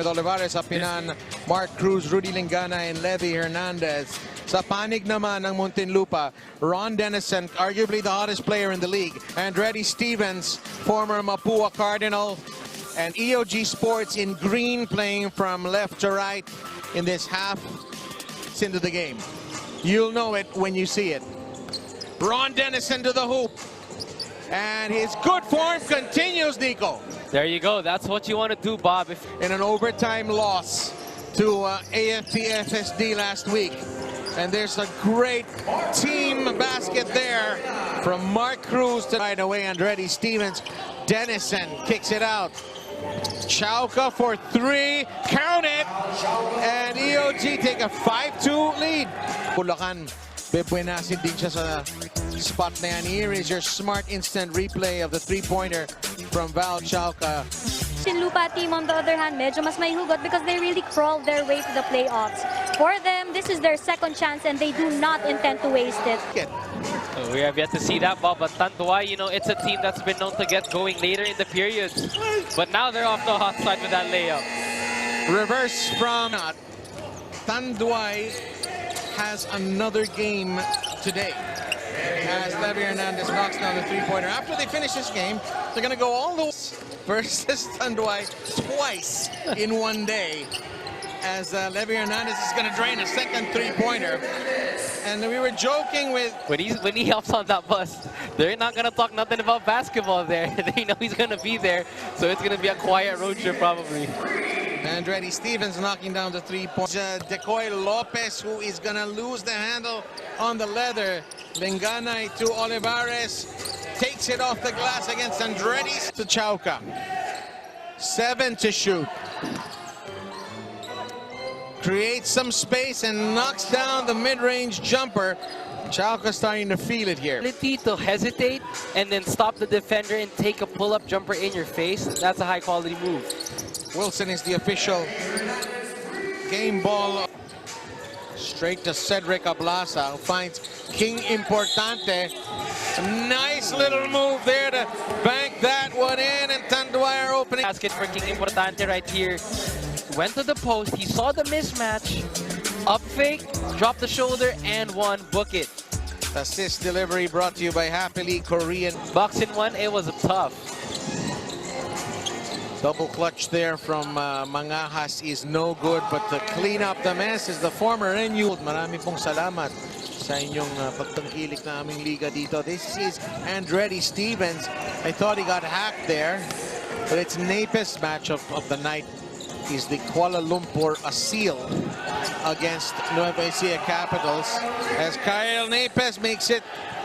with Olivares, Apinan, Mark Cruz, Rudy Lingganay, and Levy Hernandez. Sa panig naman ng Muntinlupa, Dennison, arguably the hottest player in the league. Andretti Stevens, former Mapua Cardinal. And EOG Sports in green, playing from left to right in this half. It's into the game. You'll know it when you see it. Dennison to the hoop. And his good form continues, Nico. There you go. That's what you want to do, Bob. In an overtime loss to AFP-FSD last week. And there's a great team basket there from Mark Cruz to right away. Andretti Stevens. Dennison kicks it out. Chauca for three. Count it! And EOG take a 5-2 lead. Bulacan, bebuenasin din siya sa spot na yan. Here is your smart instant replay of the three-pointer from Val Chauca. Muntinlupa team, on the other hand, medyo mas may hugot because they really crawled their way to the playoffs. For them, this is their second chance and they do not intend to waste it. We have yet to see that, Bob, but Tanduay, you know, it's a team that's been known to get going later in the periods. But now they're off the hot side with that layup. Reverse from Tanduay has another game today. As Levy Hernandez knocks down the three-pointer. After they finish this game, they're going to go all the way versus Tanduay twice in one day. As Levy Hernandez is going to drain a second three-pointer. And we were joking with... When he hops on that bus, they're not going to talk nothing about basketball there. They know he's going to be there, so it's going to be a quiet road trip probably. Andretti Stevens knocking down the three-point. Decoy Lopez, who is going to lose the handle on the leather. Lingganay to Olivares. Takes it off the glass against Andretti to Chauca. 7 to shoot. Creates some space and knocks down the mid-range jumper. Chauca starting to feel it here. Ability to hesitate and then stop the defender and take a pull-up jumper in your face. That's a high-quality move. Wilson is the official game ball. Straight to Cedrick Ablaza, who finds King Importante. A nice little move there to bank that one in, and Tanduay are opening. Basket for King Importante right here. Went to the post, he saw the mismatch, up fake, dropped the shoulder, and one, book it. Assist delivery brought to you by Happily Korean. Box in one, it was tough. Double clutch there from Mangahas is no good, but to clean up the mess is the former NU. Marami pong salamat sa inyong pagtangkilik na aming liga dito. This is Andretti Stevens. I thought he got hacked there, but it's Neypes matchup of the night. Is the Kuala Lumpur Asil against Nueva Ecija Capitals, as Kyle Neypes makes it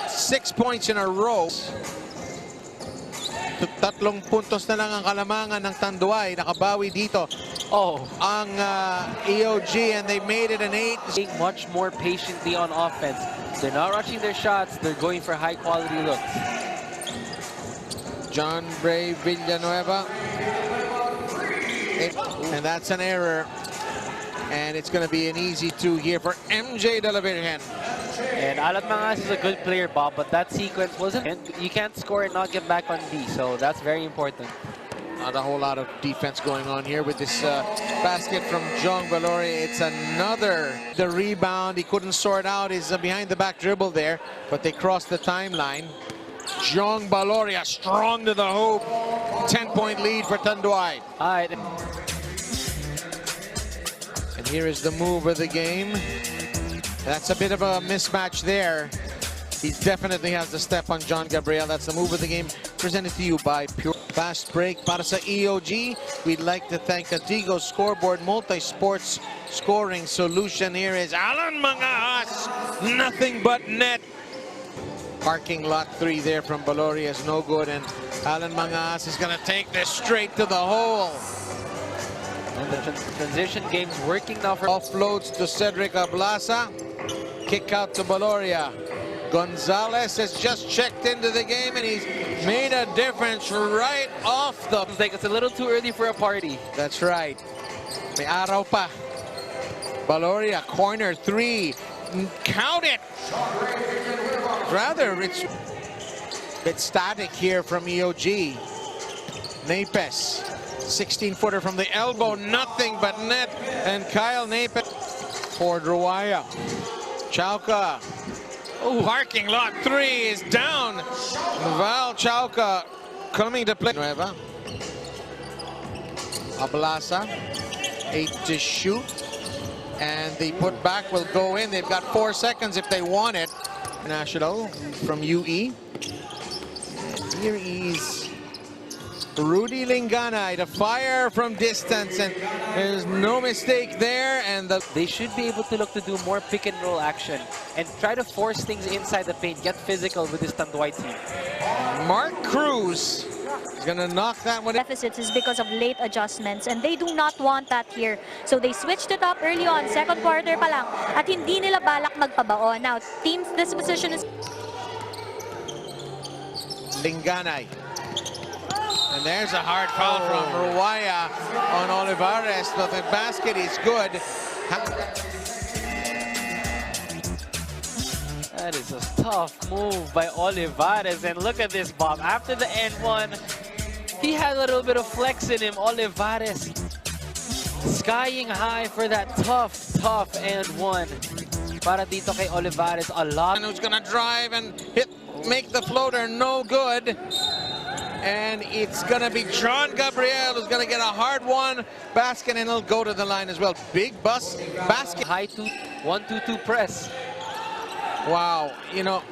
6 points in a row. Tatlong puntos na lang ang kalamangan ng Tanduay. Nakabawi dito ang EOG, and they made it an 8. Being much more patiently on offense. They're not rushing their shots. They're going for high-quality looks. John Bray Villanueva. And that's an error. And it's going to be an easy 2 here for MJ de la Virgen. And Mangahas is a good player, Bob, but that sequence wasn't... You can't score and not get back on D, so that's very important. Not a whole lot of defense going on here with this basket from Jong Baloria. It's another... The rebound, he couldn't sort out his behind-the-back dribble there, but they crossed the timeline. Jong Baloria strong to the hoop. 10-point lead for Tanduay. All right. And here is the move of the game. That's a bit of a mismatch there. He definitely has the step on John Gabriel. That's the move of the game, presented to you by Pure. Fast break para sa EOG. We'd like to thank Adigo Scoreboard Multi-Sports Scoring Solution. Here is Alan Mangahas. Nothing but net. Parking lot 3 there from Baloria is no good, and Alan Mangahas is going to take this straight to the hole. And the transition game's working now for... Offloads to Cedrick Ablaza. Kick out to Baloria. Gonzales has just checked into the game, and he's made a difference right off the... It's like it's a little too early for a party. That's right. May araw pa. Baloria, corner 3. Count it! Rather, it's a bit static here from EOG. Neypes 16-footer from the elbow, nothing but net. And Kyle Neypes for Ruaya. Chauca. Parking lot 3 is down. Chauca coming to play. Villanueva. Ablaza, 8 to shoot. And the putback will go in. They've got 4 seconds if they want it. National from UE. Here is Rudy Lingganay to fire from distance, and there's no mistake there. And they should be able to look to do more pick and roll action and try to force things inside the paint, get physical with this Tanduay team. Cruz is gonna knock that one in. Deficits is because of late adjustments, and they do not want that here. So they switched it up early on, second quarter pa lang, at hindi nila balak magpabaon. Now, team's disposition is Lingganay. And there's a hard foul from Ruaya on Olivares, but the basket is good. That is a tough move by Olivares, and look at this, Bob. After the end one, he had a little bit of flex in him. Olivares skying high for that tough and one. Para dito kay Olivares, a lot. And who's gonna drive and make the floater no good. And it's gonna be John Gabriel who's gonna get a hard one basket, and he'll go to the line as well. Big bus basket. High 1-2-2 press. Wow, you know,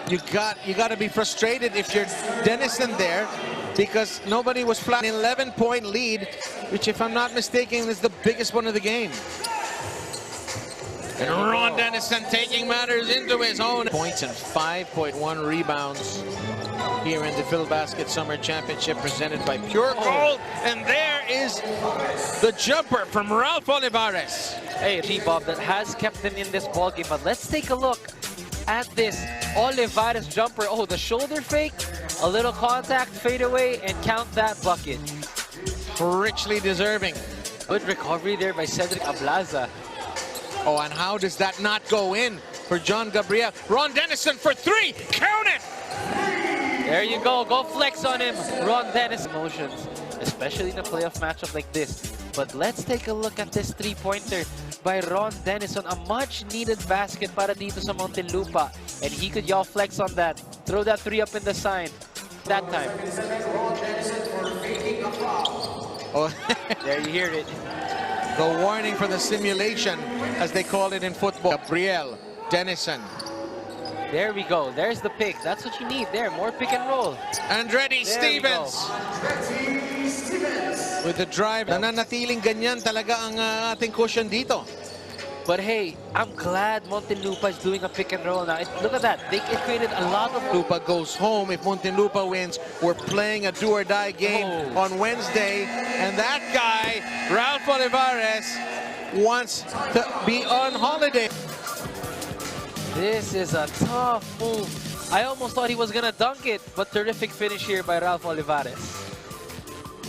you got to be frustrated if you're Dennison there, because nobody was flat. An 11-point lead, which, if I'm not mistaken, is the biggest one of the game. And Ron Dennison taking matters into his own. Points and 5.1 rebounds here in the Phil Basket Summer Championship presented by Pure Gold. And there is the jumper from Ralph Olivares. Hey, Bob, that has kept them in this ballgame. But let's take a look at this Olivares jumper. Oh, the shoulder fake, a little contact, fade away, and count that bucket. Richly deserving. Good recovery there by Cedrick Ablaza. Oh, and how does that not go in for John Gabriel? Ron Dennison for 3, count it! There you go, go flex on him, Ron Dennison. Emotions, especially in a playoff matchup like this. But let's take a look at this 3-pointer by Ron Dennison. A much-needed basket para dito sa Muntinlupa. And he could y'all flex on that. Throw that 3 up in the sign. That time. Oh, there you hear it. The warning for the simulation, as they call it in football. Gabriel, Dennison. There we go. There's the pick. That's what you need there. More pick and roll. Andretti Stevens. With the drive. Nananatiling ganyan talaga ang ating cushion dito. But hey, I'm glad Muntinlupa is doing a pick and roll now. Look at that. It created a lot of... Lupa goes home if Muntinlupa wins. We're playing a do-or-die game on Wednesday. And that guy, Ralph Olivares, wants to be on holiday. This is a tough move. I almost thought he was going to dunk it, but terrific finish here by Ralph Olivares.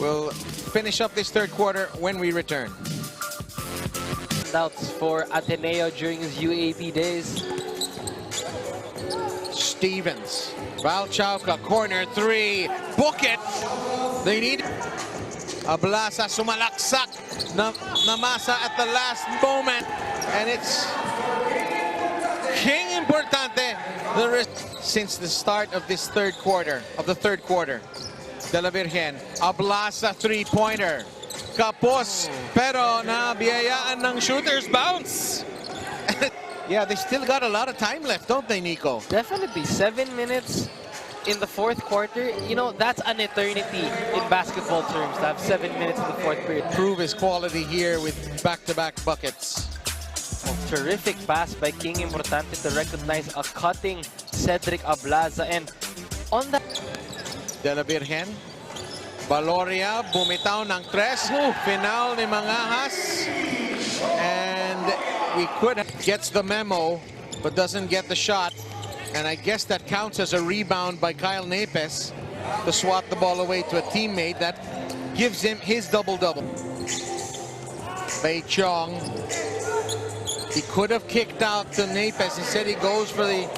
We'll finish up this third quarter when we return. Doubts for Ateneo during his UAP days. Stevens, Val Chauca, corner 3, book it. They need Ablaza, sumalaksak, namasa at the last moment, and it's King Importante. Since the start of this third quarter, Dela Virgen, Ablaza 3-pointer. Kapos, pero nabiyayaan ng shooter's bounce. Yeah, they still got a lot of time left, don't they, Nico? Definitely. 7 minutes in the fourth quarter. You know, that's an eternity in basketball terms to have 7 minutes in the fourth period. Prove his quality here with back-to-back buckets. Oh, terrific pass by King Importante to recognize a cutting Cedrick Ablaza. And on that... Dela Virgen. Baloria, bumitaw ng 3. Final ni Mangahas. And we could gets the memo, but doesn't get the shot. And I guess that counts as a rebound by Kyle Neypes to swat the ball away to a teammate. That gives him his double-double. Baetiong. He could have kicked out to Neypes. Instead, he goes for the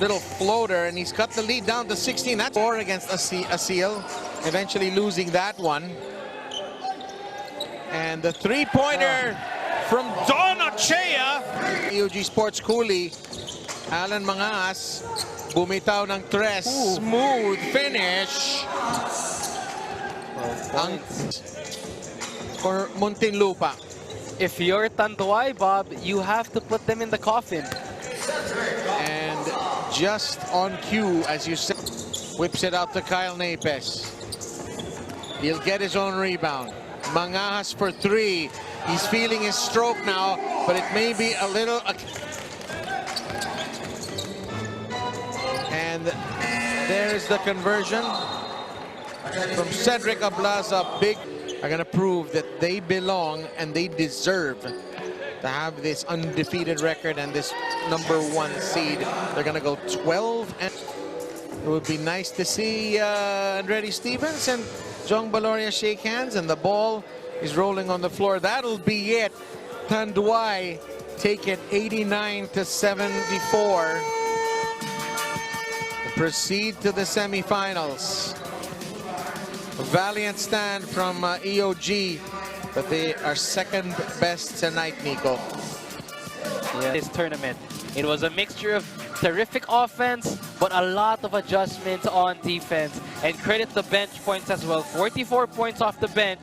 little floater, and he's cut the lead down to 16. That's 4 against Asuncion. Eventually losing that one. And the three-pointer from Don Ochea. EOG Sports Cooly. Alan Mangahas. Bumitaw ng tres. Smooth finish. Ang for Muntinlupa. If you're Tanduay, Bob, you have to put them in the coffin. And just on cue, as you said, whips it out to Kyle Neypes. He'll get his own rebound. Mangahas for three. He's feeling his stroke now, but it may be a little... And there's the conversion from Cedrick Ablaza. Big are going to prove that they belong and they deserve to have this undefeated record and this #1 seed. They're going to go 12, and it would be nice to see Andretti Stevens and Jong Baloria shake hands, and the ball is rolling on the floor. That'll be it. Tanduay take it 89-74. Proceed to the semifinals. A valiant stand from EOG, but they are second best tonight, Nico. Yeah, this tournament, it was a mixture of terrific offense, but a lot of adjustments on defense. And credit the bench points as well. 44 points off the bench.